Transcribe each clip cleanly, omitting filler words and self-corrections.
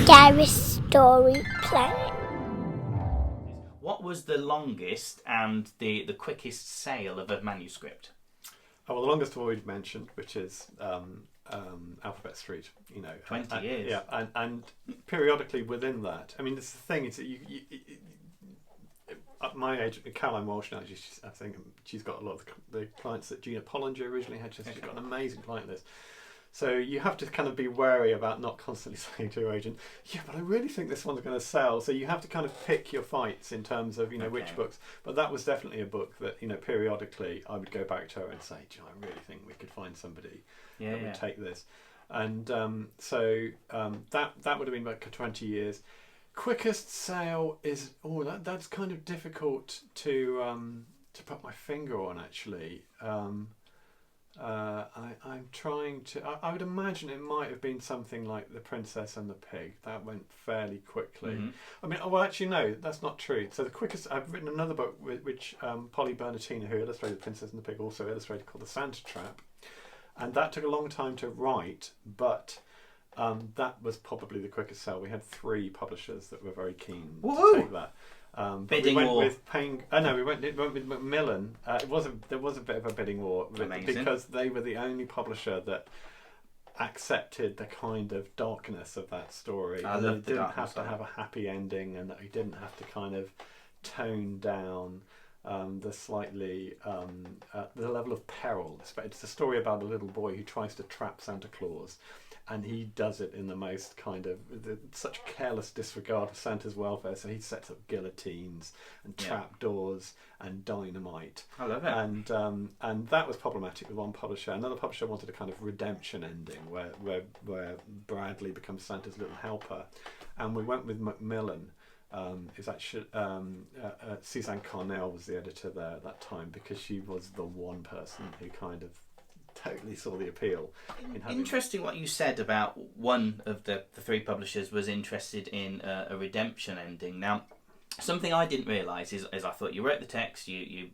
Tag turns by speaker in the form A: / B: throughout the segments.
A: Gareth's Story Planet.
B: What was the longest and the quickest sale of a manuscript?
C: Oh, well, the longest I've already mentioned, which is Alphabet Street.
B: 20 years.
C: Yeah, and periodically within that, I mean, it's the thing is that you at my age, Caroline Walsh now, I think she's got a lot of the clients that Gina Pollinger originally had. She's got an amazing client list. So you have to kind of be wary about not constantly saying to your agent, yeah, but I really think this one's going to sell. So you have to kind of pick your fights in terms of, which books. But that was definitely a book that, periodically I would go back to her and say, I really think we could find somebody that would take this. And so that would have been like 20 years. Quickest sale is, that's kind of difficult to put my finger on, actually. I'm trying to. I would imagine it might have been something like The Princess and the Pig. That went fairly quickly. Mm-hmm. I mean, actually, no, that's not true. So the quickest. I've written another book which Polly Bernattina, who illustrated The Princess and the Pig, also illustrated, called The Santa Trap, and that took a long time to write, but that was probably the quickest sale. We had 3 publishers that were very keen to take that.
B: Bidding
C: we went
B: war.
C: with we went with Macmillan. There was a bit of a bidding war because they were the only publisher that accepted the kind of darkness of that story.
B: I love the
C: didn't
B: darkness
C: have to have a happy ending, and that you didn't have to kind of tone down the slightly the level of peril. It's a story about a little boy who tries to trap Santa Claus. And he does it in the most kind of such careless disregard of Santa's welfare. So he sets up guillotines and trapdoors and dynamite.
B: I love it.
C: And that was problematic with one publisher. Another publisher wanted a kind of redemption ending where Bradley becomes Santa's little helper, and we went with Macmillan. Is actually Suzanne Carnell was the editor there at that time, because she was the one person who kind of totally saw the appeal in having.
B: Interesting what you said about one of the 3 publishers was interested in a redemption ending. Now, something I didn't realise is I thought you wrote the text, you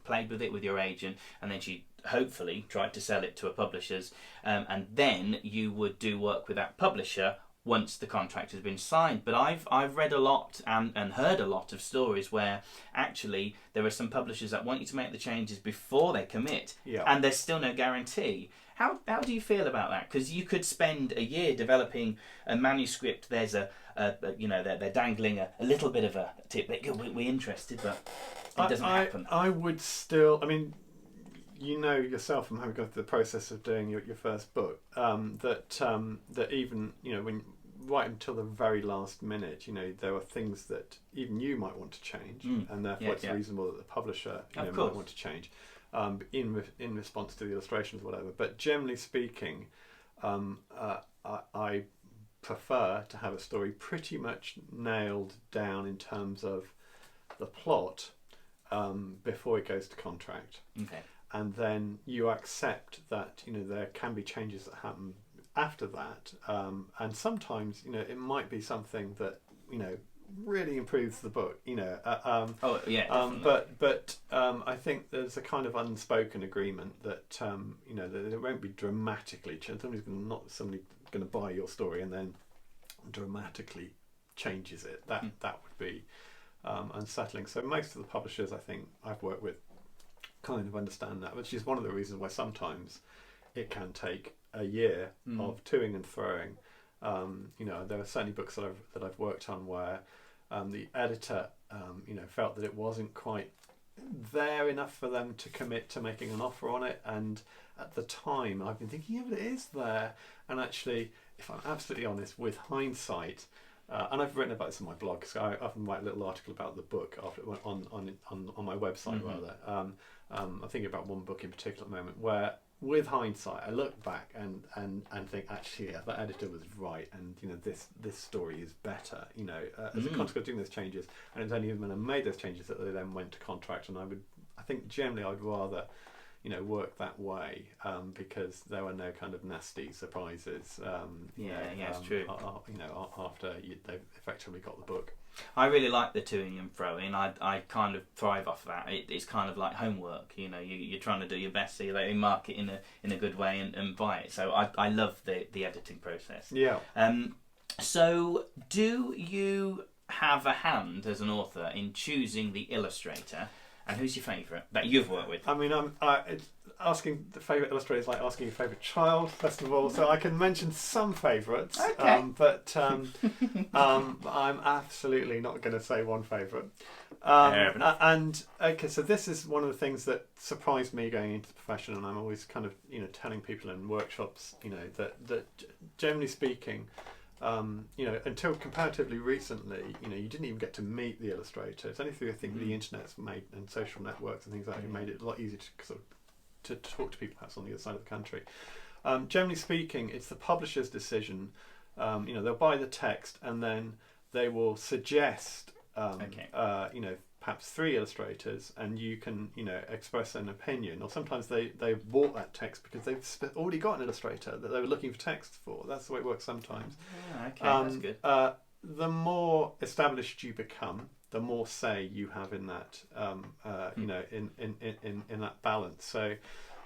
B: played with it with your agent, and then she hopefully tried to sell it to a publisher's, and then you would do work with that publisher once the contract has been signed. But I've read a lot and heard a lot of stories where actually there are some publishers that want you to make the changes before they commit, and there's still no guarantee. How do you feel about that? Because you could spend a year developing a manuscript. There's they're dangling a little bit of a tip that we're interested, but it doesn't happen.
C: I would still. I mean, yourself from having gone through the process of doing your first book, that even when right until the very last minute, there are things that even you might want to change, and therefore it's reasonable that the publisher might want to change in response to the illustrations or whatever. But generally speaking, I prefer to have a story pretty much nailed down in terms of the plot before it goes to contract.
B: Okay.
C: And then you accept that there can be changes that happen after that, and sometimes it might be something that really improves the book. But I think there's a kind of unspoken agreement that that it won't be dramatically changed. Somebody's going to buy your story and then dramatically changes it. That would be unsettling. So most of the publishers I think I've worked with kind of understand that, which is one of the reasons why sometimes it can take a year of toing and throwing. There are certainly books that I've worked on where the editor felt that it wasn't quite there enough for them to commit to making an offer on it, and at the time I've been thinking, but it is there. And actually, if I'm absolutely honest, with hindsight, and I've written about this on my blog, so I often write a little article about the book on my website rather. I'm thinking about one book in particular at the moment where, with hindsight, I look back and think, actually, that editor was right, and this story is better. As a consequence of doing those changes, and it's only when I made those changes that they then went to contract. And I think generally I'd rather work that way, because there were no kind of nasty surprises.
B: It's true.
C: After they've effectively got the book.
B: I really like the toing and froing. I kind of thrive off that. It's kind of like homework. You're trying to do your best, so you mark it in a good way and buy it. So I love the editing process.
C: Yeah.
B: So, do you have a hand as an author in choosing the illustrator? And who's your favourite that you've worked with?
C: I mean, it's asking the favourite illustrator is like asking your favourite child, first of all. So I can mention some favourites,
B: Okay.
C: but I'm absolutely not going to say one favourite.
B: Fair enough.
C: And okay, so this is one of the things that surprised me going into the profession, and I'm always kind of telling people in workshops, that generally speaking. Until comparatively recently, you didn't even get to meet the illustrator. It's only through, I think, the internet's made and social networks and things like that, made it a lot easier to sort of to talk to people perhaps on the other side of the country. Generally speaking, it's the publisher's decision. They'll buy the text and then they will suggest, perhaps 3 illustrators, and you can, express an opinion. Or sometimes they've bought that text because they've already got an illustrator that they were looking for text for. That's the way it works sometimes.
B: Okay, that's good.
C: The more established you become, the more say you have in that, in that balance. So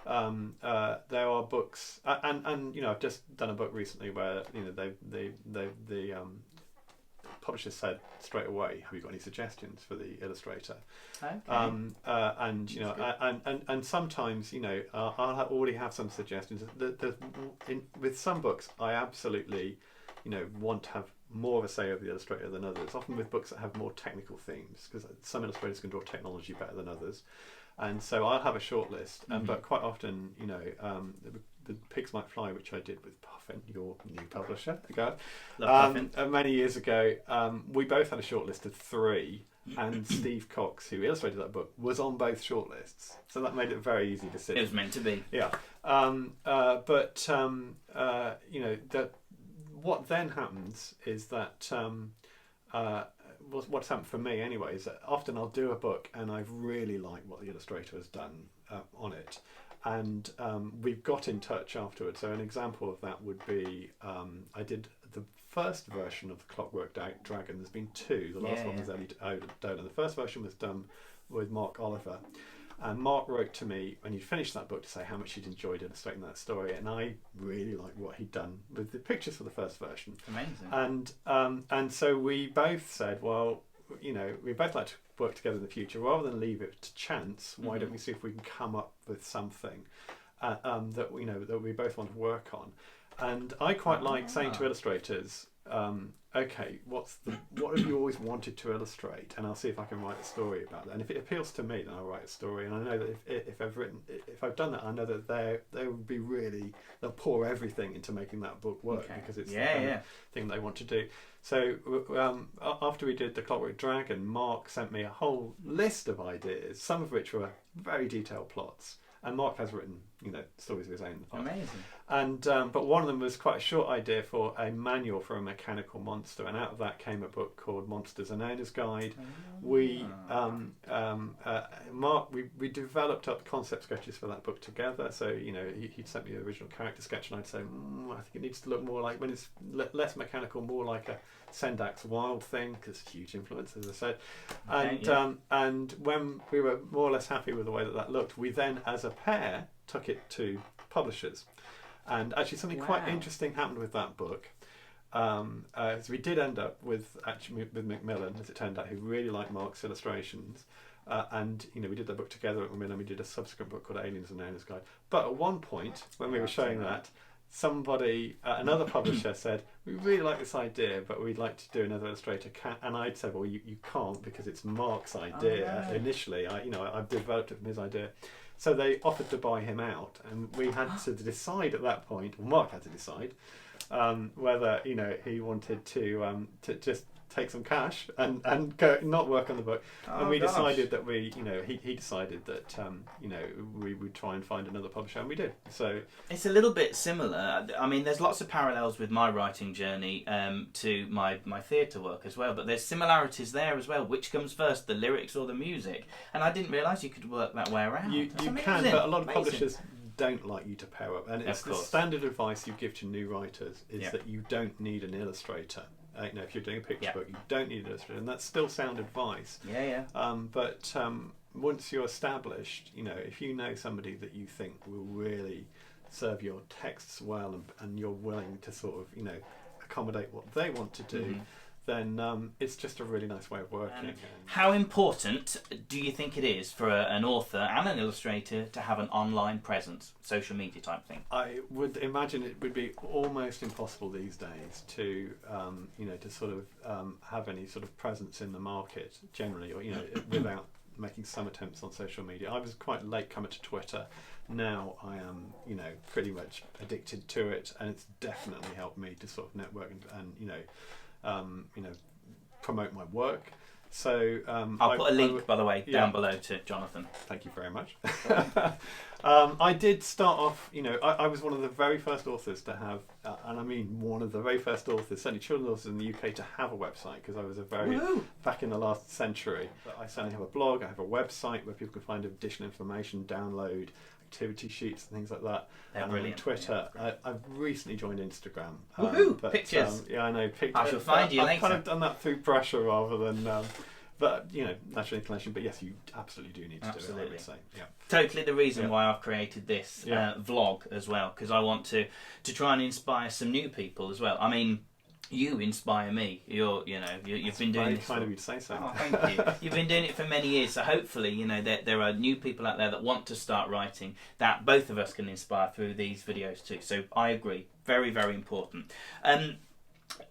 C: there are books, and I've just done a book recently where the publisher said straight away, "Have you got any suggestions for the illustrator?"
B: Okay.
C: And sometimes I'll already have some suggestions. With some books, I absolutely want to have more of a say over the illustrator than others. Often with books that have more technical themes, because some illustrators can draw technology better than others, and so I'll have a short list. But quite often, the Pigs Might Fly, which I did with Puffin, your new publisher, Gareth, many years ago, we both had a short list of 3. And Steve Cox, who illustrated that book, was on both shortlists, so that made it a very easy decision.
B: It was meant to be.
C: Yeah, what then happens is that what's happened for me anyway is that often I'll do a book and I really like what the illustrator has done on it, and we've got in touch afterwards. So an example of that would be I did the first version of the Clockwork Dragon. There's been 2. The last one was Ellie Dolan. The first version was done with Mark Oliver. And Mark wrote to me when he finished that book to say how much he'd enjoyed illustrating that story, and I really liked what he'd done with the pictures for the first version.
B: Amazing.
C: And so we both said, well, we both like to work together in the future. Rather than leave it to chance, why don't we see if we can come up with something that we both want to work on? And I quite like saying to illustrators, okay, what have you always wanted to illustrate? And I'll see if I can write a story about that. And if it appeals to me, then I'll write a story. And I know that if I've done that, I know that they will be they'll pour everything into making that book work, because it's the thing they want to do. So after we did the Clockwork Dragon, Mark sent me a whole list of ideas, some of which were very detailed plots. And Mark has written, stories of his own in the past.
B: Amazing.
C: And but one of them was quite a short idea for a manual for a mechanical monster, and out of that came a book called Monsters and Owner's Guide. We Mark, we developed up concept sketches for that book together. So he'd sent me the original character sketch, and I'd say, I think it needs to look more like, when it's less mechanical, more like a Sendak's Wild thing, because huge influence, as I said. And when we were more or less happy with the way that looked, we then, as a pair, took it to publishers. And actually something quite interesting happened with that book. So we did end up with Macmillan, as it turned out, who really liked Mark's illustrations. And we did that book together at Macmillan. We did a subsequent book called Aliens and Owner's Guide. But at one point, when we were showing that, somebody, another publisher said, we really like this idea, but we'd like to do another illustrator. And I'd said, well, you can't, because it's Mark's idea. Initially, I've developed it from his idea. So they offered to buy him out, and we had to decide at that point, or Mark had to decide, whether he wanted to just take some cash and go not work on the book. And we decided that he decided that we would try and find another publisher, and we did. So
B: it's a little bit similar. I mean, there's lots of parallels with my writing journey to my theatre work as well, but there's similarities there as well. Which comes first, the lyrics or the music? And I didn't realise you could work that way around.
C: You can, but a lot of publishers don't like you to pair up, and it's the standard advice you give to new writers is that you don't need an illustrator. If you're doing a picture book, you don't need an illustrator, and that's still sound advice. But once you're established, if you know somebody that you think will really serve your texts well, and you're willing to sort of, accommodate what they want to do, then it's just a really nice way of working.
B: How important do you think it is for an author and an illustrator to have an online presence, social media type thing?
C: I would imagine it would be almost impossible these days to, to sort of have any sort of presence in the market generally, or without making some attempts on social media. I was quite late comer to Twitter. Now I am, pretty much addicted to it, and it's definitely helped me to sort of network and promote my work. So
B: I'll put a link, by the way, down below to Jonathan.
C: Thank you very much. I did start off, I was one of the very first authors to have, and I mean one of the very first authors, certainly children's authors in the UK, to have a website, because I was back in the last century. But I certainly have a blog, I have a website where people can find additional information, download activity sheets and things like that.
B: They're
C: and
B: brilliant.
C: On Twitter, I've recently joined Instagram.
B: Woohoo! Pictures.
C: Yeah, I know. Pictures.
B: I shall find you later.
C: I've kind of done that through pressure rather than, but natural inclination. But yes, you absolutely do need to do it, I would say. Yeah.
B: Totally the reason why I've created this vlog as well, because I want to try and inspire some new people as well. I mean, you inspire me. You've been doing this.
C: Kind of you to say so.
B: Oh, thank you. You've been doing it for many years, so hopefully, there are new people out there that want to start writing that both of us can inspire through these videos too. So I agree, very, very important.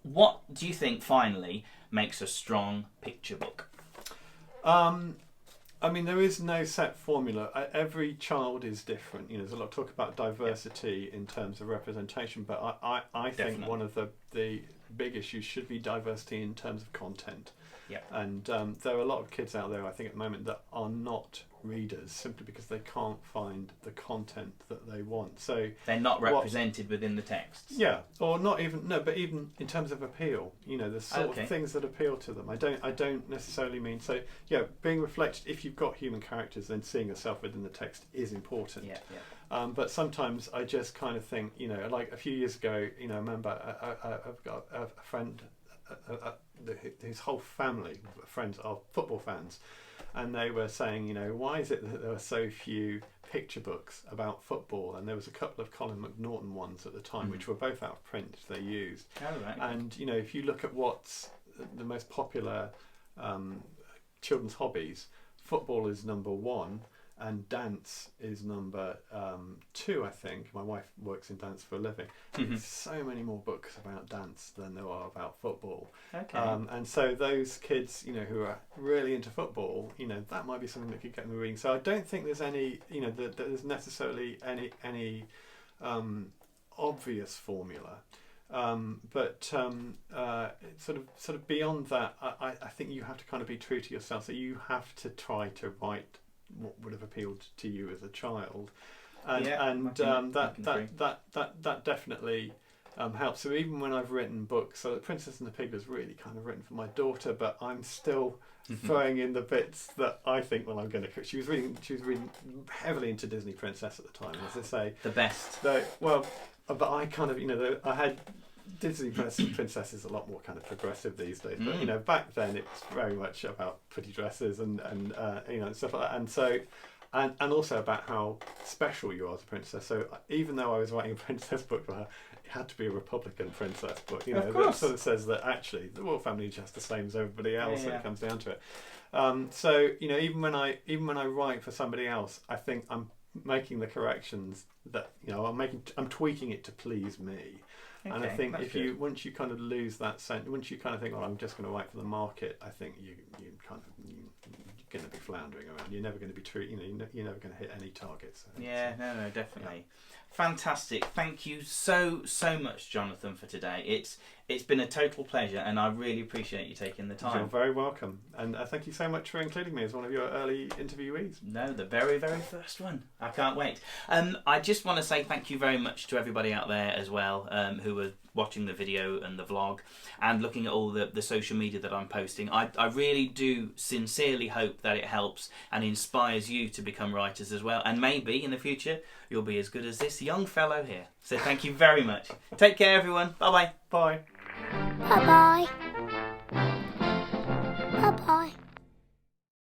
B: What do you think finally makes a strong picture book?
C: I mean, there is no set formula. Every child is different. There's a lot of talk about diversity in terms of representation, but I think one of the big issues should be diversity in terms of content.
B: Yeah.
C: And there are a lot of kids out there, I think, at the moment that are not readers simply because they can't find the content that they want. So
B: they're not represented within the texts.
C: Yeah, or not even but even in terms of appeal, the sort of things that appeal to them. I don't necessarily mean being reflected. If you've got human characters, then seeing yourself within the text is important.
B: Yeah.
C: But sometimes I just kind of think, like a few years ago, I remember I've got a friend, his whole family of friends are football fans, and they were saying, why is it that there are so few picture books about football? And there was a couple of Colin McNaughton ones at the time, which were both out of print, they used.
B: Oh, right.
C: And, if you look at what's the most popular children's hobbies, football is number one, and dance is number 2, I think. My wife works in dance for a living. There's so many more books about dance than there are about football.
B: Okay.
C: And so those kids, who are really into football, that might be something that could get them reading. So I don't think there's any, there's necessarily any obvious formula. But sort of beyond that, I think you have to kind of be true to yourself. So you have to try to write what would have appealed to you as a child, and that definitely helps. So even when I've written books, so The Princess and the Pig was really kind of written for my daughter, but I'm still throwing in the bits that I think, well, I'm going to cook. She was reading heavily into Disney Princess at the time, as I say,
B: the best.
C: But I kind of, I had Disney Princess is a lot more kind of progressive these days, but back then it was very much about pretty dresses and stuff like that, and so and also about how special you are as a princess. So even though I was writing a princess book for her, it had to be a Republican princess book. That sort of says that actually the royal family is just the same as everybody else when it comes down to it. So even when I write for somebody else, I think I'm making the corrections that I'm tweaking it to please me. Okay, and I think once you kind of lose that sense, once you kind of think, I'm just going to write for the market, I think you're going to be floundering around. You're never going to be true. You're never going to hit any targets.
B: Yeah, no, definitely. Yeah. Fantastic. Thank you so much, Jonathan, for today. It's been a total pleasure, and I really appreciate you taking the time.
C: You're very welcome, and thank you so much for including me as one of your early interviewees.
B: No, the very, very first one. I can't wait. I just want to say thank you very much to everybody out there as well, who were watching the video and the vlog and looking at all the social media that I'm posting. I really do sincerely hope that it helps and inspires you to become writers as well, and maybe in the future you'll be as good as this young fellow here. So thank you very much. Take care, everyone. Bye-bye.
C: Bye.
A: Bye-bye. Bye-bye.